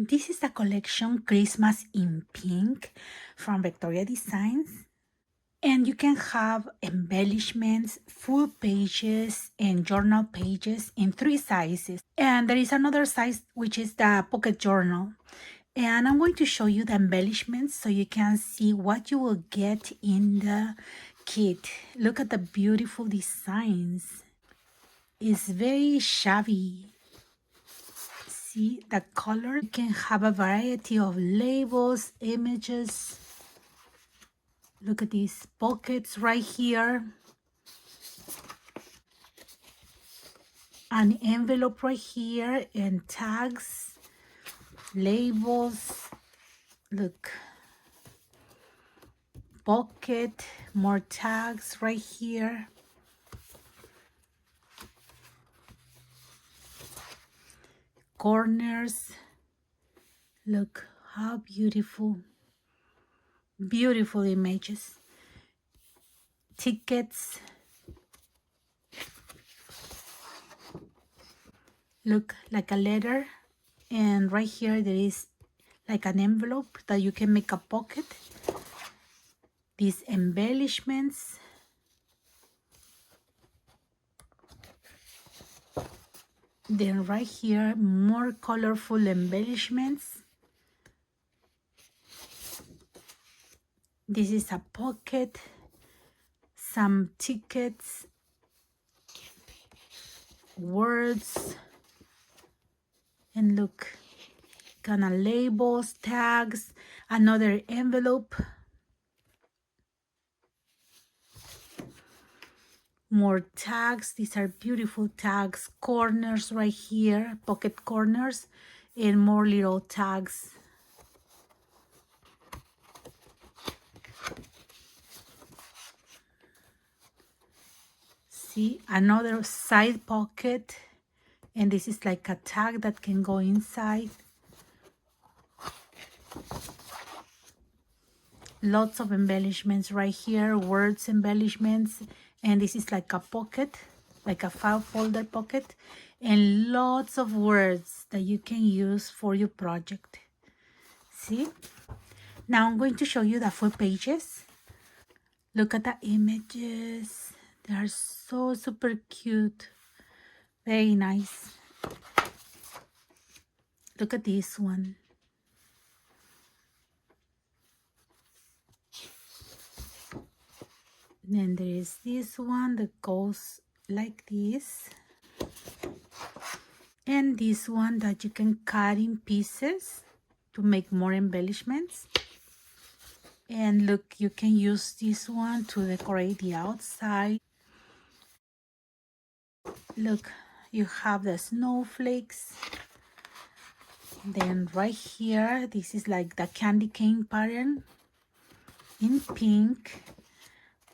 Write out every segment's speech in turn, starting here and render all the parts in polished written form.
This is the collection Christmas in Pink from Victoria Designs. And you can have embellishments, full pages, and journal pages in 3 sizes. And there is another size, which is the pocket journal. And I'm going to show you the embellishments so you can see what you will get in the kit. Look at the beautiful designs. It's very shabby. See the color? You can have a variety of labels, images. Look at these pockets right here. An envelope right here and tags, labels. Look. Pocket, more tags right here. Corners. Look how beautiful. Beautiful images. Tickets. Look like a letter. And right here there is like an envelope that you can make a pocket. These embellishments. Then right here, more colorful embellishments. This is a pocket, some tickets, words, and look, kind of labels, tags, another envelope, more tags. These are beautiful tags, corners right here, pocket corners, and more little tags. See, another side pocket, and this is like a tag that can go inside. Lots of embellishments right here, words embellishments, and this is like a pocket, like a file folder pocket, and lots of words that you can use for your project. See? Now I'm going to show you the full pages. Look at the images. They are so super cute. Very nice. Look at this one. Then there is this one that goes like this. And this one that you can cut in pieces to make more embellishments. And look, you can use this one to decorate the outside. Look, you have the snowflakes. Then right here, this is like the candy cane pattern in pink.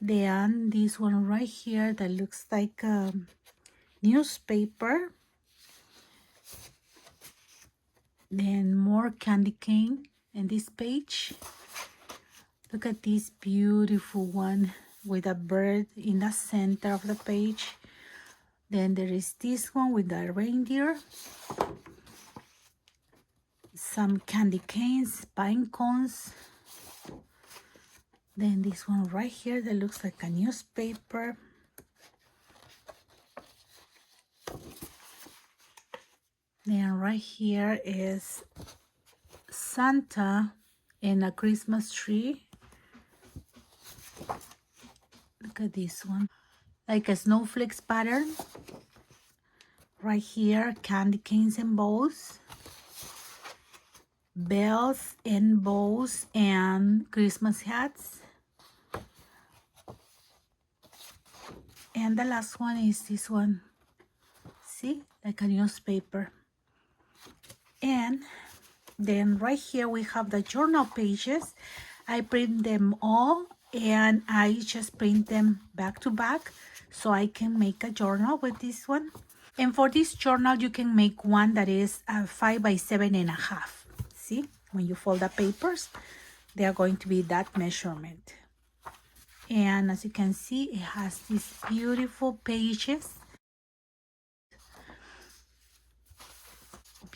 Then this one right here that looks like a newspaper. Then more candy cane in this page. Look at this beautiful one with a bird in the center of the page. Then there is this one with the reindeer. Some candy canes, pine cones. Then this one right here that looks like a newspaper. Then right here is Santa and a Christmas tree. Look at this one. Like a snowflakes pattern. Right here, candy canes and bows. Bells and bows and Christmas hats. And the last one is this one. See, like a newspaper. And then right here we have the journal pages. I print them all and I just print them back to back so I can make a journal with this one. And for this journal you can make one that is 5 by 7.5. See, when you fold the papers, they are going to be that measurement. And as you can see, it has these beautiful pages.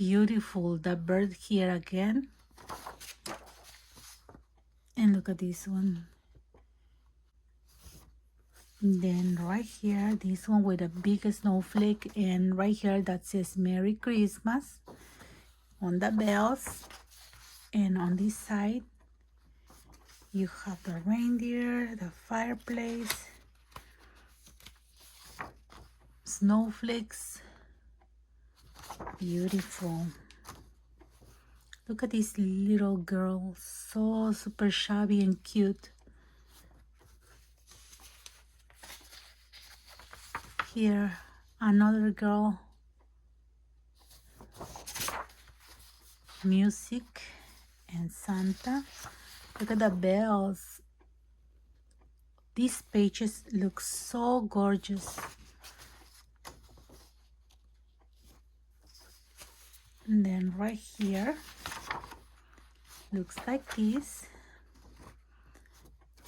beautiful. The bird here again. And look at this one. And then right here, this one with a big snowflake, and right here that says Merry Christmas on the bells. And on this side, you have the reindeer, the fireplace, snowflakes. Beautiful. Look at this little girl, so super shabby and cute. Here, another girl. Music and Santa. Look at the bells. These pages look so gorgeous. And then right here, looks like this.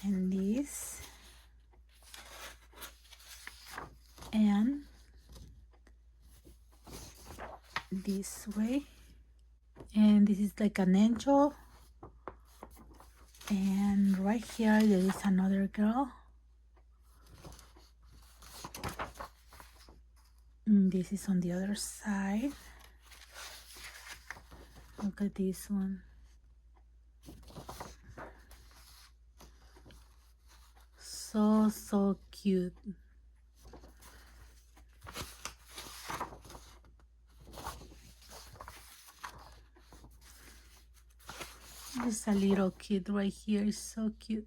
And this. And this way. And this is like an angel. And right here there is another girl. And this is on the other side. Look at this one. So cute. There's a little kid right here, it's so cute.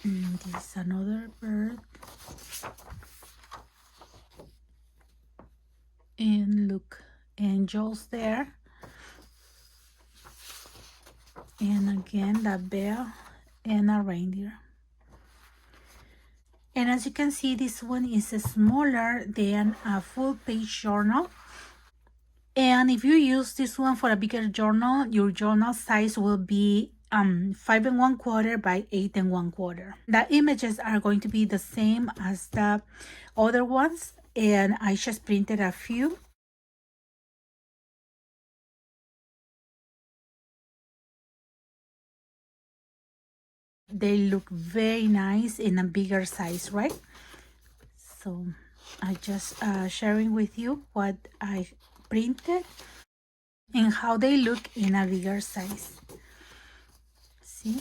And this is another bird. And look, angels there. And again, the bell and a reindeer. And as you can see, this one is smaller than a full-page journal. And if you use this one for a bigger journal, your journal size will be 5 1/4 by 8 1/4. The images are going to be the same as the other ones, and I just printed a few. They look very nice in a bigger size, right? So I just sharing with you what I printed and how they look in a bigger size. See?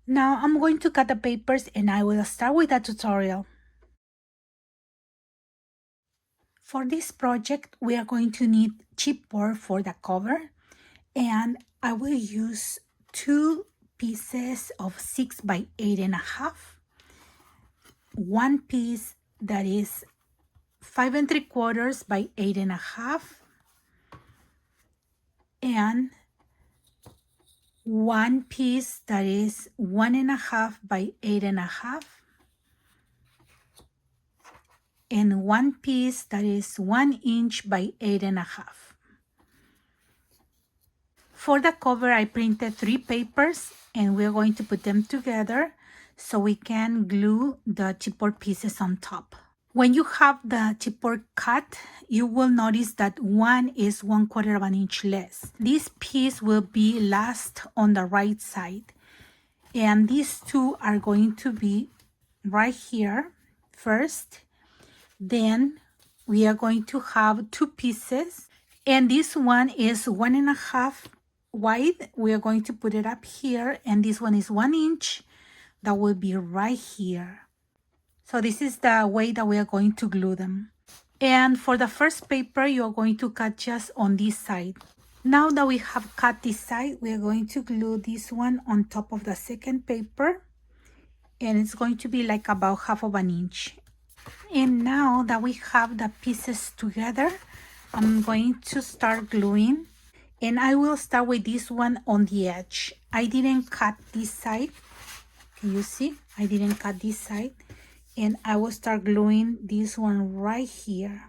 Now I'm going to cut the papers and I will start with a tutorial. For this project, we are going to need chipboard for the cover, and I will use 2 pieces of 6 by 8 1/2, one piece that is 5 3/4 by 8 1/2, and one piece that is 1 1/2 by 8 1/2, and one piece that is 1 inch by 8 1/2. For the cover, I printed 3 papers, and we're going to put them together so we can glue the chipboard pieces on top. When you have the chipboard cut, you will notice that one is 1/4 of an inch less. This piece will be last on the right side, and these two are going to be right here first. Then we are going to have 2 pieces, and this one is 1 1/2 wide. We are going to put it up here, and this one is 1 inch. That will be right here. So this is the way that we are going to glue them. And for the first paper, you are going to cut just on this side. Now that we have cut this side, we are going to glue this one on top of the second paper, and it's going to be like about 1/2 of an inch. And now that we have the pieces together, I'm going to start gluing, and I will start with this one on the edge. I didn't cut this side. Can you see? I didn't cut this side. and I will start gluing this one right here.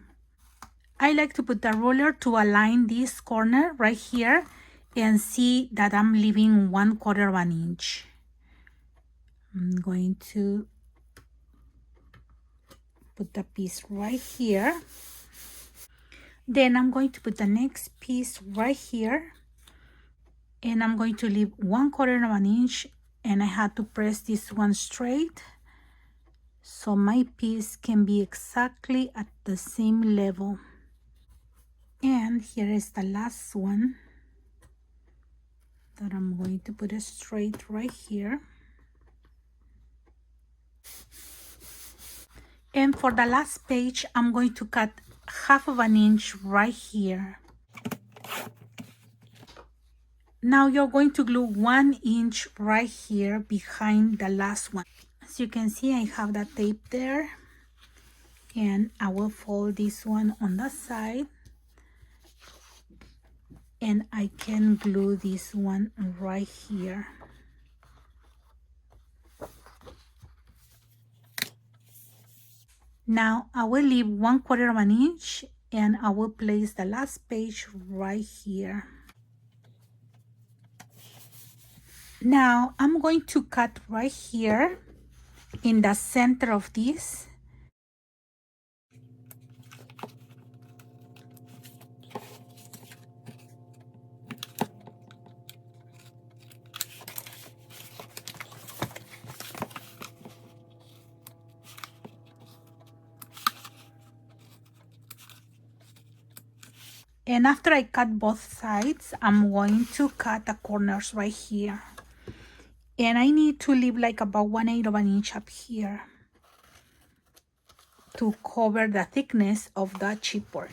I like to put the ruler to align this corner right here and see that I'm leaving 1/4 of an inch. I'm going to put the piece right here. Then I'm going to put the next piece right here, and I'm going to leave 1/4 of an inch, and I had to press this one straight so my piece can be exactly at the same level. And here is the last one that I'm going to put it straight right here. And for the last page, I'm going to cut 1/2 of an inch right here. Now you're going to glue 1 inch right here behind the last one. As you can see, I have the tape there, and I will fold this one on the side, and I can glue this one right here. Now I will leave 1/4 of an inch, and I will place the last page right here. Now I'm going to cut right here in the center of this. And after I cut both sides, I'm going to cut the corners right here. And I need to leave like about 1/8 of an inch up here to cover the thickness of the chipboard.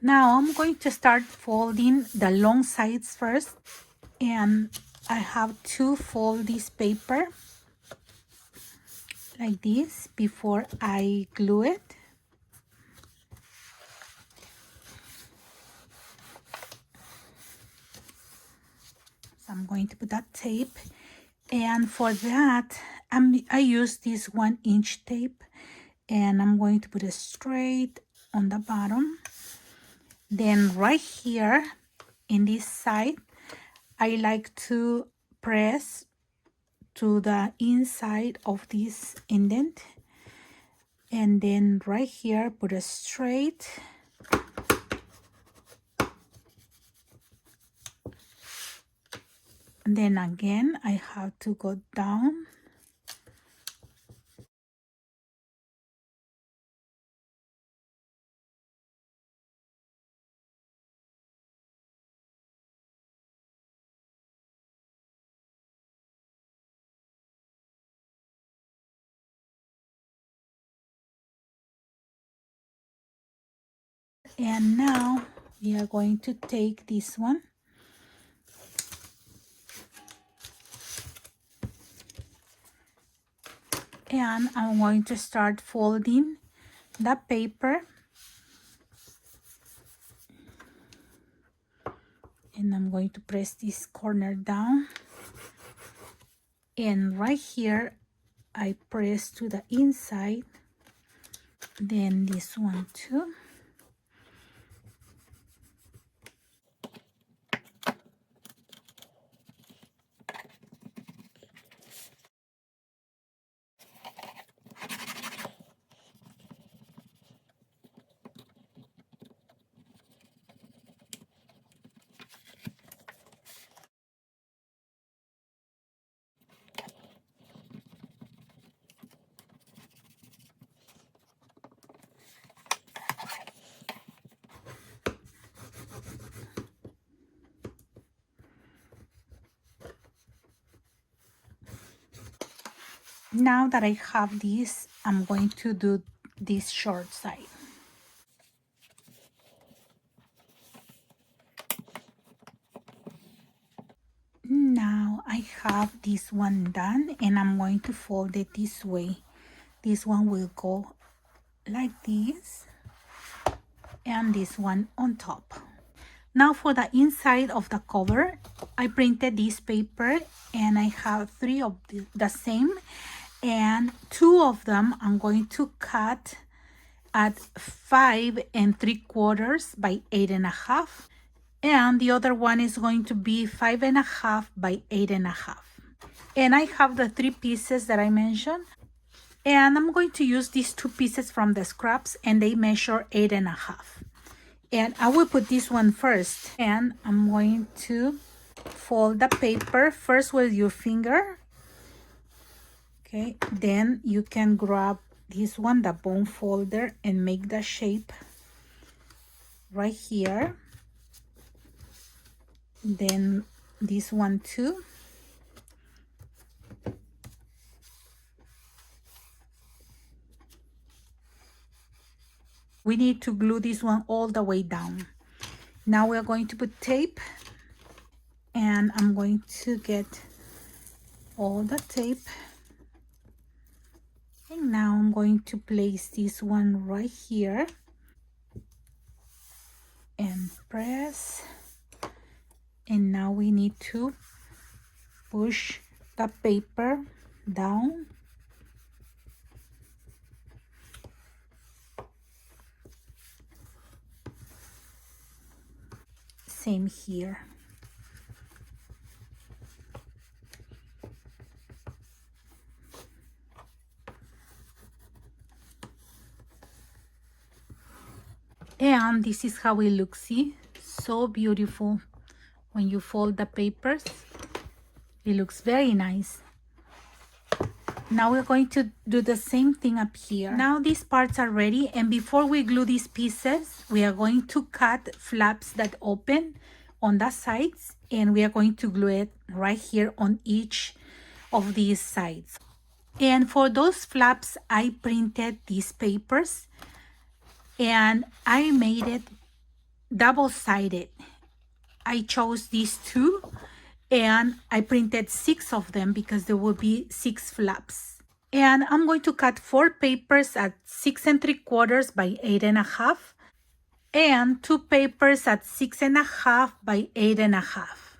Now I'm going to start folding the long sides first, and I have to fold this paper like this before I glue it. So I'm going to put that tape, and for that I use this 1 inch tape, and I'm going to put it straight on the bottom. Then right here in this side, I like to press to the inside of this indent, and then right here put it straight, and then again I have to go down. And now we are going to take this one, and I'm going to start folding the paper, and I'm going to press this corner down, and right here I press to the inside, then this one too. Now that I have this, I'm going to do this short side. Now I have this one done, and I'm going to fold it this way. This one will go like this, and this one on top. Now for the inside of the cover, I printed this paper and I have 3 of the same, and 2 of them I'm going to cut at 5 3/4 by 8.5, and the other one is going to be 5.5 by 8.5. And I have the 3 pieces that I mentioned, and I'm going to use these 2 pieces from the scraps, and they measure 8.5. And I will put this one first, and I'm going to fold the paper first with your finger. Okay, then you can grab this one, the bone folder, and make the shape right here. Then this one too. We need to glue this one all the way down. Now we're going to put tape, and I'm going to get all the tape. And now I'm going to place this one right here and press. And now we need to push the paper down. Same here. And this is how it looks. See, so beautiful. When you fold the papers, it looks very nice. Now we're going to do the same thing up here. Now these parts are ready, and before we glue these pieces, we are going to cut flaps that open on the sides, and we are going to glue it right here on each of these sides. And for those flaps, I printed these papers, and I made it double-sided. I chose these 2, and I printed 6 of them because there will be 6 flaps. And I'm going to cut 4 papers at 6 3/4 by 8.5, and 2 papers at 6.5 by 8.5.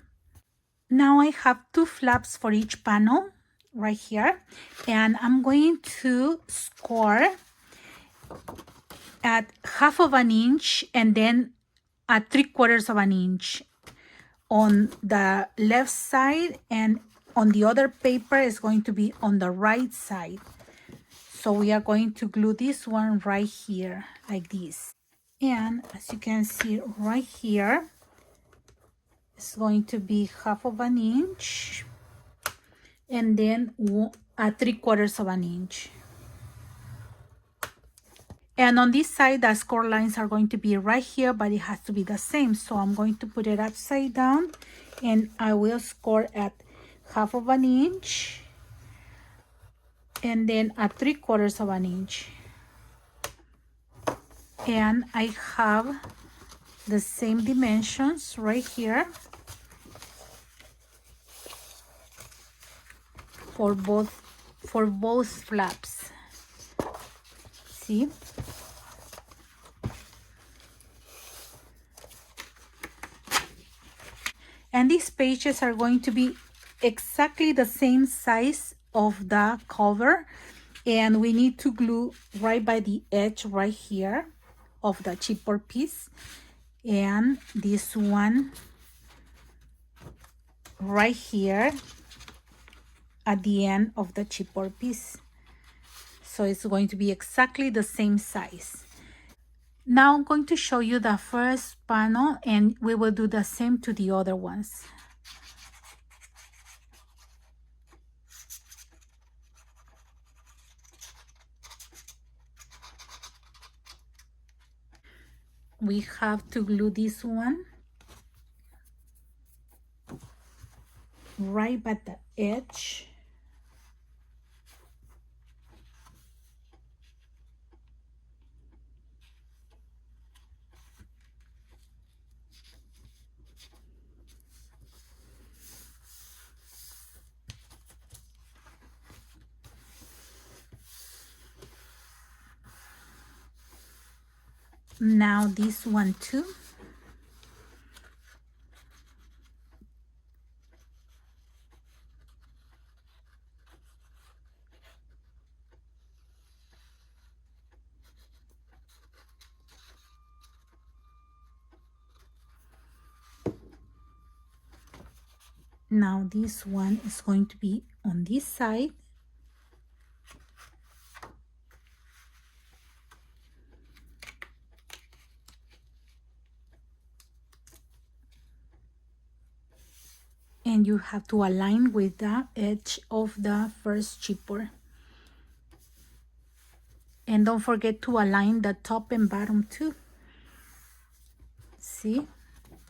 Now I have 2 flaps for each panel right here, and I'm going to score at 1/2 of an inch and then at 3/4 of an inch on the left side, and on the other paper is going to be on the right side. So we are going to glue this one right here like this. And as you can see right here, it's going to be 1/2 of an inch and then at 3/4 of an inch. And on this side, the score lines are going to be right here, but it has to be the same. So I'm going to put it upside down, and I will score at 1/2 of an inch and then at 3/4 of an inch. And I have the same dimensions right here for both flaps. See? And these pages are going to be exactly the same size of the cover, and we need to glue right by the edge right here of the chipboard piece, and this one right here at the end of the chipboard piece. So it's going to be exactly the same size. Now I'm going to show you the first panel, and we will do the same to the other ones. We have to glue this one right at the edge. Now this one too. Now this one is going to be on this side. And you have to align with the edge of the first chipboard. And don't forget to align the top and bottom too. See?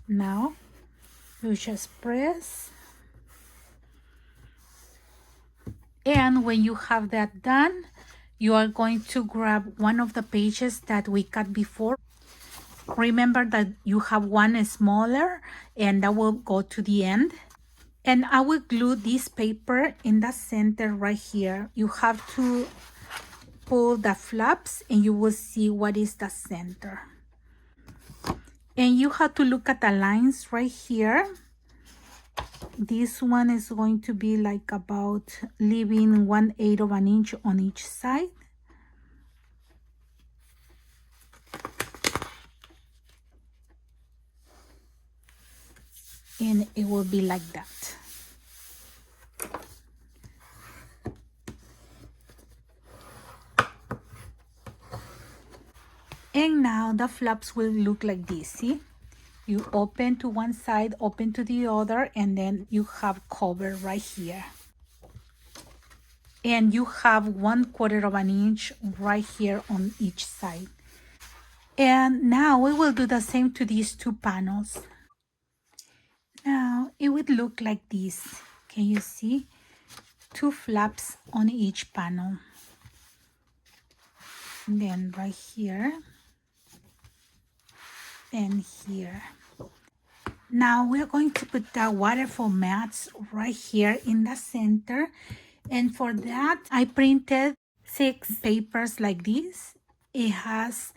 Now you just press. And when you have that done, you are going to grab one of the pages that we cut before. Remember that you have one smaller and that will go to the end. And I will glue this paper in the center right here. You have to pull the flaps and you will see what is the center. And you have to look at the lines right here. This one is going to be like about leaving 1/8 of an inch on each side. And it will be like that. And now the flaps will look like this, see? You open to one side, open to the other, and then you have cover right here. And you have 1/4 of an inch right here on each side. And now we will do the same to these two panels. Now it would look like this. Can you see? Two flaps on each panel. And then right here and here. Now we're going to put the waterfall mats right here in the center. And for that, I printed 6 papers like this. It has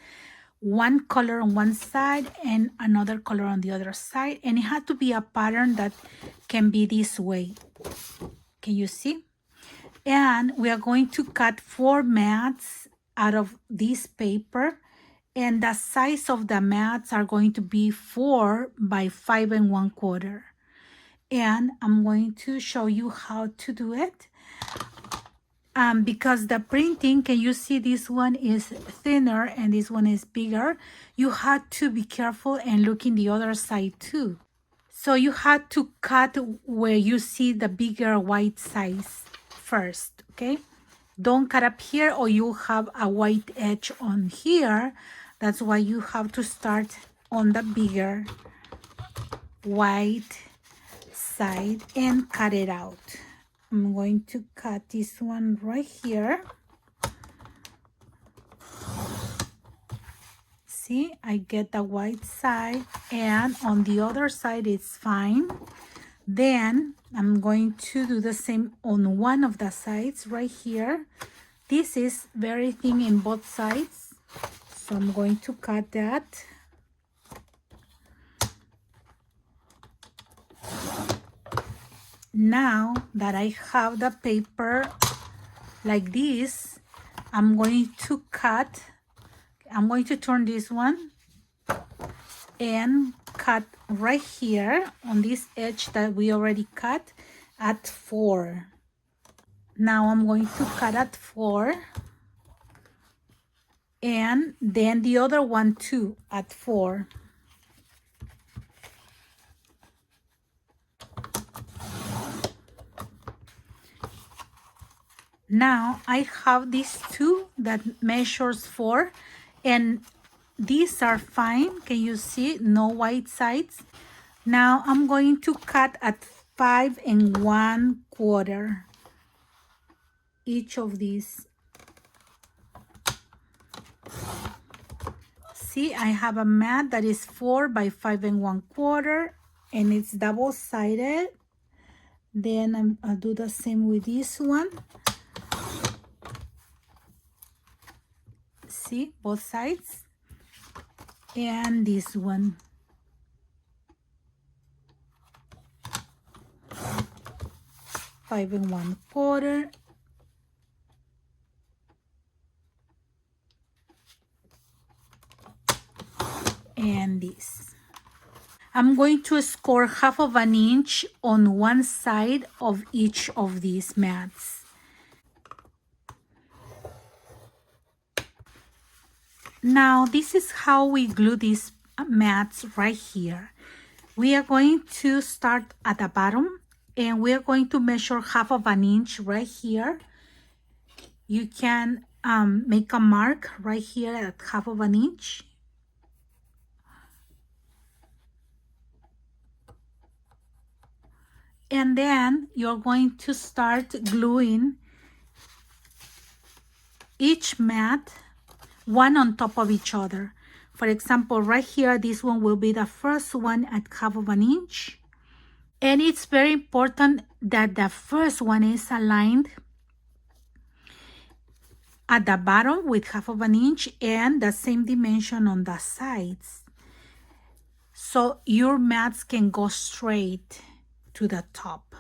one color on one side and another color on the other side. And it had to be a pattern that can be this way. Can you see? And we are going to cut 4 mats out of this paper. And the size of the mats are going to be 4 by 5 1/4. And I'm going to show you how to do it. Because the printing, can you see this one is thinner and this one is bigger? You had to be careful and look in the other side too. So you had to cut where you see the bigger white size first, okay? Don't cut up here or you have a white edge on here. That's why you have to start on the bigger white side and cut it out. I'm going to cut this one right here. See, I get the white side and on the other side it's fine. Then I'm going to do the same on one of the sides right here. This is very thin in both sides, so I'm going to cut that. Now that I have the paper like this, I'm going to turn this one and cut right here on this edge that we already cut at 4. Now I'm going to cut at 4 and then the other one too at 4. Now I have these two that measures 4 and these are fine. Can you see? No white sides. Now I'm going to cut at 5 1/4 each of these. See, I have a mat that is 4 by 5 1/4 and it's double-sided. Then I'll do the same with this one. See, both sides. and this one. Five and 1/4. And this. I'm going to score 1/2 inch on one side of each of these mats. Now this is how we glue these mats right here. We are going to start at the bottom and we are going to measure 1/2 inch right here. You can make a mark right here at 1/2 inch. And then you're going to start gluing each mat one on top of each other. For example, right here, this one will be the first one at 1/2 inch. And it's very important that the first one is aligned at the bottom with 1/2 inch and the same dimension on the sides. So your mats can go straight to the top.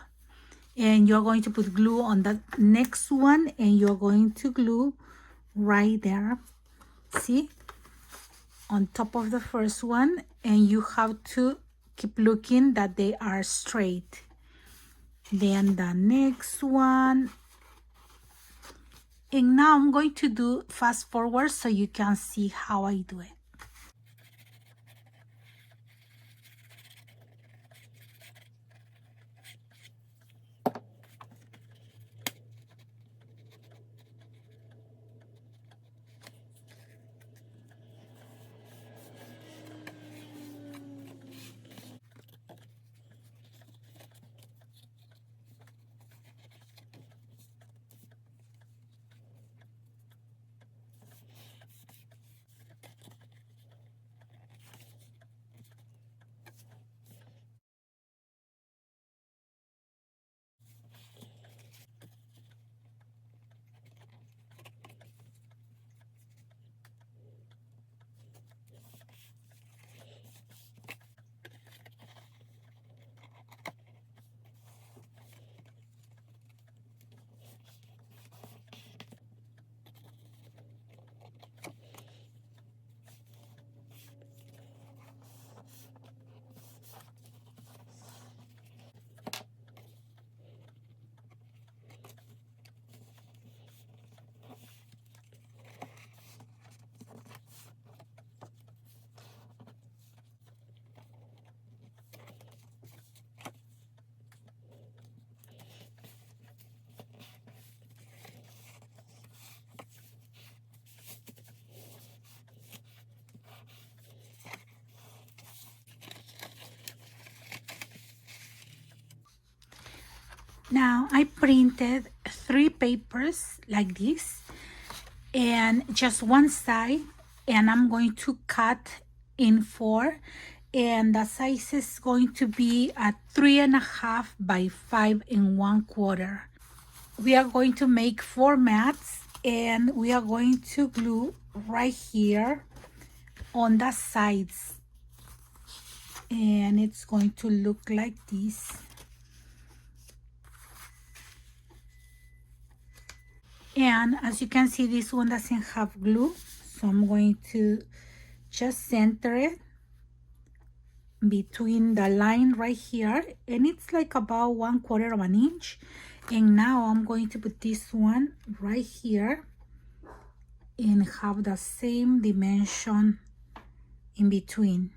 And you're going to put glue on the next one and you're going to glue right there. See? On top of the first one, and you have to keep looking that they are straight. Then the next one, and now I'm going to do fast forward so you can see how I do it. Now I printed 3 papers like this and just one side, and I'm going to cut in 4, and the size is going to be at 3.5 by 5 and 1/4. We are going to make 4 mats and we are going to glue right here on the sides, and it's going to look like this. And as you can see, this one doesn't have glue, so I'm going to just center it between the line right here, and it's like about 1/4 inch. And now I'm going to put this one right here and have the same dimension in between.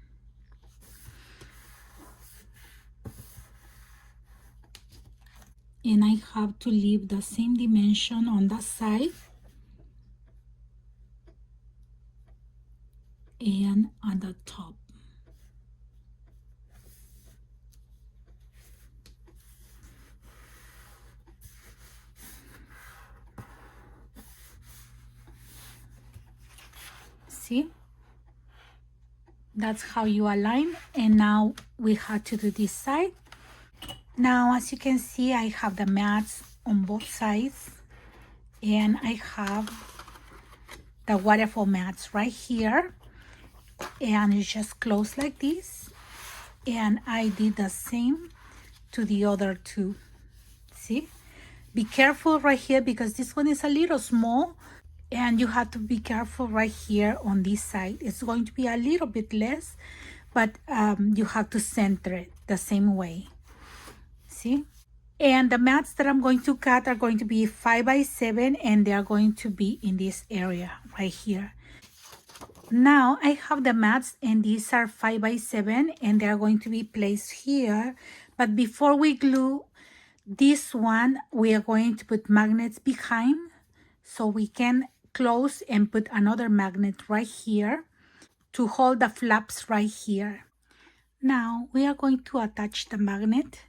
And I have to leave the same dimension on the side and on the top. See? That's how you align. And now we have to do this side. Now, as you can see, I have the mats on both sides, and I have the waterfall mats right here. and you just close like this. And I did the same to the other two. See? Be careful right here because this one is a little small, and you have to be careful right here on this side. It's going to be a little bit less, but you have to center it the same way. See? And the mats that I'm going to cut are going to be 5x7, and they are going to be in this area right here. Now I have the mats, and these are 5x7, and they are going to be placed here. But before we glue this one, we are going to put magnets behind, so we can close and put another magnet right here to hold the flaps right here. Now we are going to attach the magnet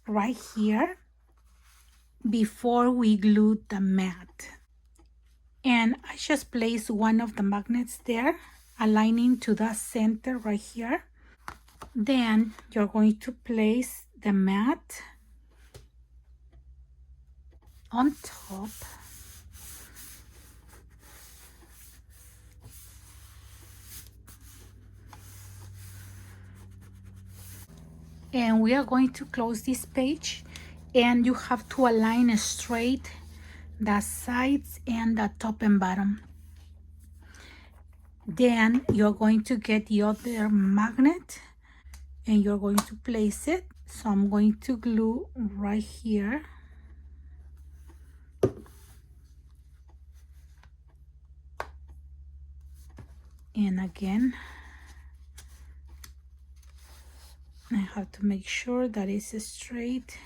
right here before we glue the mat. And I just place one of the magnets there, aligning to the center right here. Then you're going to place the mat on top. And we are going to close this page, and you have to align straight the sides and the top and bottom. Then you're going to get the other magnet, and you're going to place it. So I'm going to glue right here. And again, I have to make sure that it's straight,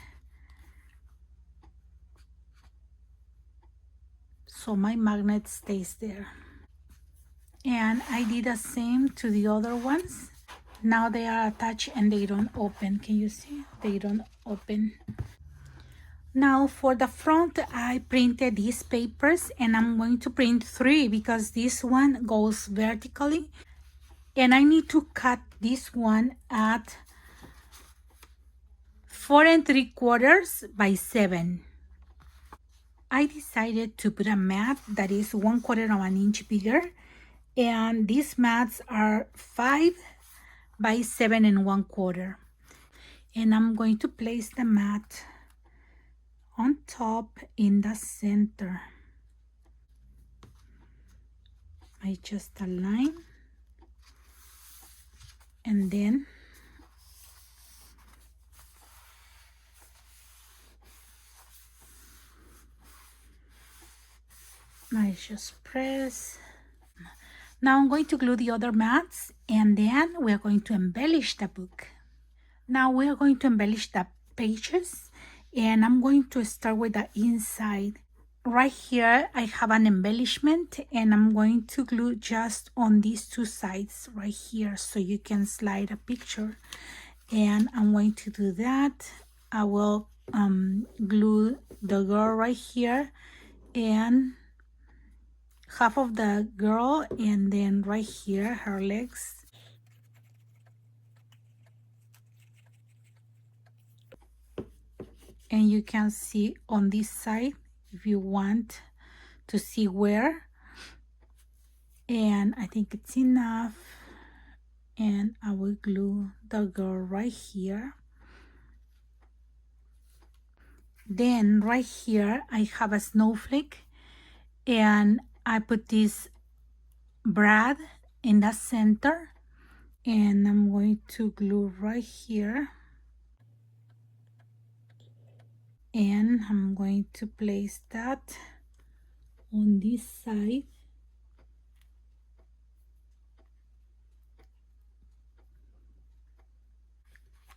so my magnet stays there. And I did the same to the other ones. Now they are attached and they don't open. Can you see? They don't open. Now for the front, I printed these papers, and I'm going to print 3 because this one goes vertically. And I need to cut this one at 4 3/4 by 7. I decided to put a mat that is 1/4 of an inch bigger, and these mats are 5 by 7 1/4. And I'm going to place the mat on top in the center. I just align, and then I just press. Now I'm going to glue the other mats, and then we're going to embellish the book. Now we're going to embellish the pages, and I'm going to start with the inside. Right here I have an embellishment, and I'm going to glue just on these 2 sides right here so you can slide a picture. And I'm going to do that. I will glue the girl right here, and half of the girl, and then right here her legs. And you can see on this side if you want to see where. And I think it's enough, and I will glue the girl right here. Then right here I have a snowflake, and I put this brad in the center, and I'm going to glue right here, and I'm going to place that on this side.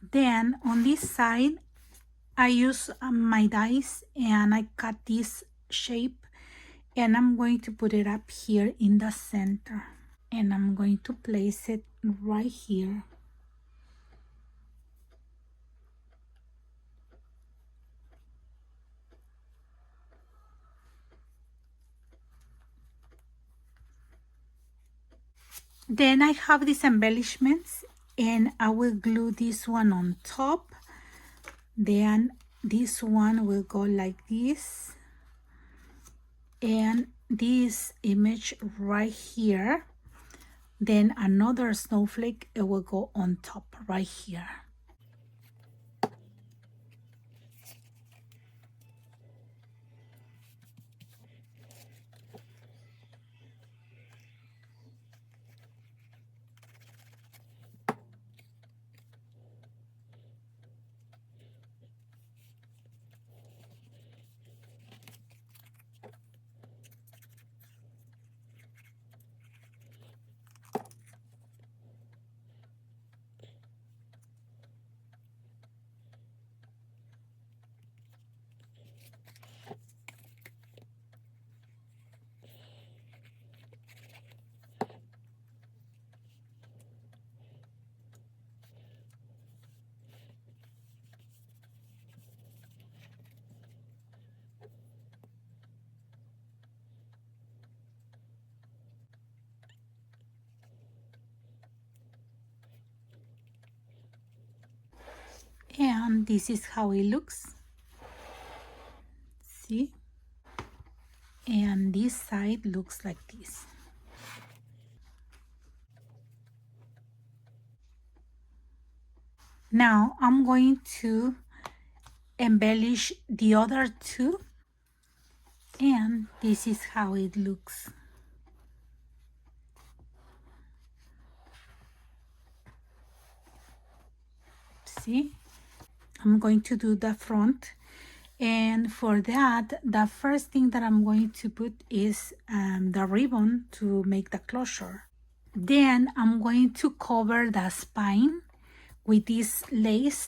Then on this side I use my dies, and I cut this shape, and I'm going to put it up here in the center, and I'm going to place it right here. Then I have these embellishments, and I will glue this one on top. Then this one will go like this, and this image right here Then another snowflake, it will go on top right here. And this is how it looks. See? And this side looks like this. Now I'm going to embellish the other two, and this is how it looks. See? I'm going to do the front, and for that, the first thing that I'm going to put is the ribbon to make the closure. Then I'm going to cover the spine with this lace.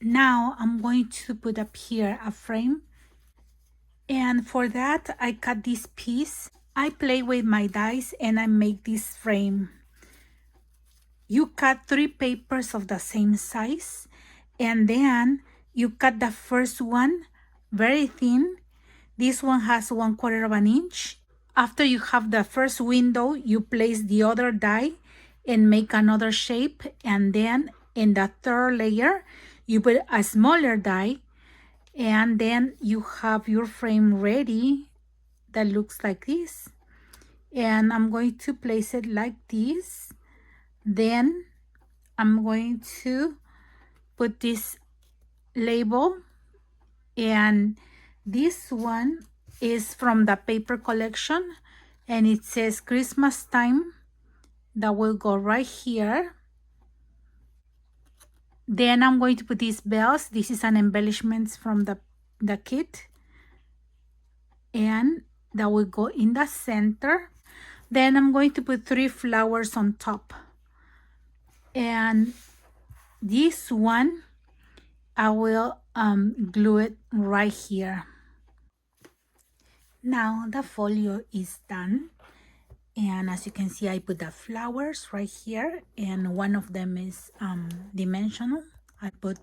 Now I'm going to put up here a frame, and for that I cut this piece. I play with my dies and I make this frame. You cut 3 papers of the same size, and then you cut the first one very thin. This one has 1/4 of an inch. After you have the first window, you place the other die and make another shape, and then in the third layer you put a smaller die, and then you have your frame ready that looks like this. And I'm going to place it like this. Then I'm going to put this label, and this one is from the paper collection, and it says Christmas time. That will go right here. Then I'm going to put these bells. This is an embellishment from the kit, and that will go in the center. Then I'm going to put 3 flowers on top, and this one I will glue it right here. Now the folio is done, and as you can see, I put the flowers right here, and one of them is dimensional. I put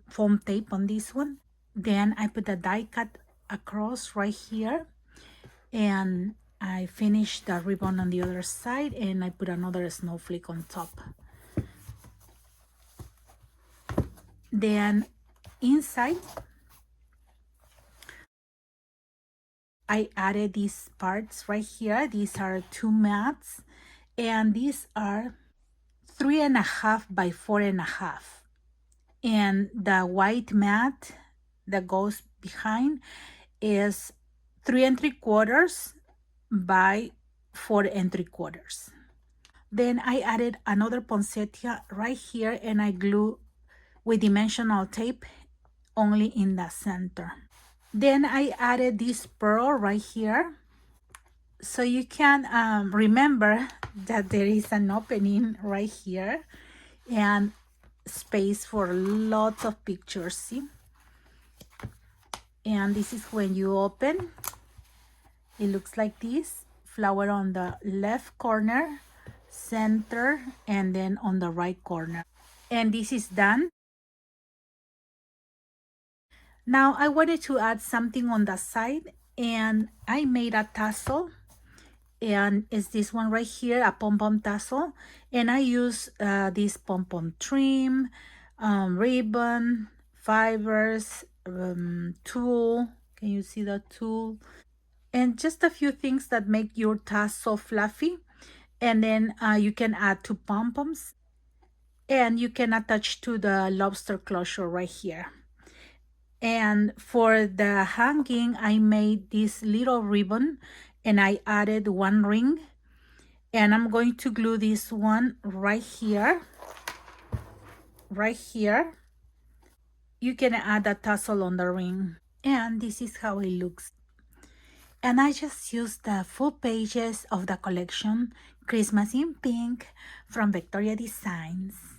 foam tape on this one. Then I put the die cut across right here, and I finished the ribbon on the other side, and I put another snowflake on top. Then inside, I added these parts right here. These are 2 mats, and these are 3.5 by 4.5. And the white mat that goes behind is 3.75 by 4.75. Then I added another poinsettia right here, and I glue with dimensional tape only in the center. Then I added this pearl right here, so you can remember that there is an opening right here and space for lots of pictures. See, and this is when you open. It looks like this: flower on the left corner, center, and then on the right corner. And this is done. Now I wanted to add something on the side, and I made a tassel, and it's this one right here, a pom-pom tassel, and I use this pom-pom trim, ribbon, fibers, tulle. Can you see the tulle? And just a few things that make your tassel fluffy. And then you can add 2 pom-poms, and you can attach to the lobster closure right here. And for the hanging, I made this little ribbon, and I added 1 ring, and I'm going to glue this one right here. You can add a tassel on the ring, and this is how it looks. And I just used the full pages of the collection Christmas in Pink from Victoria Designs.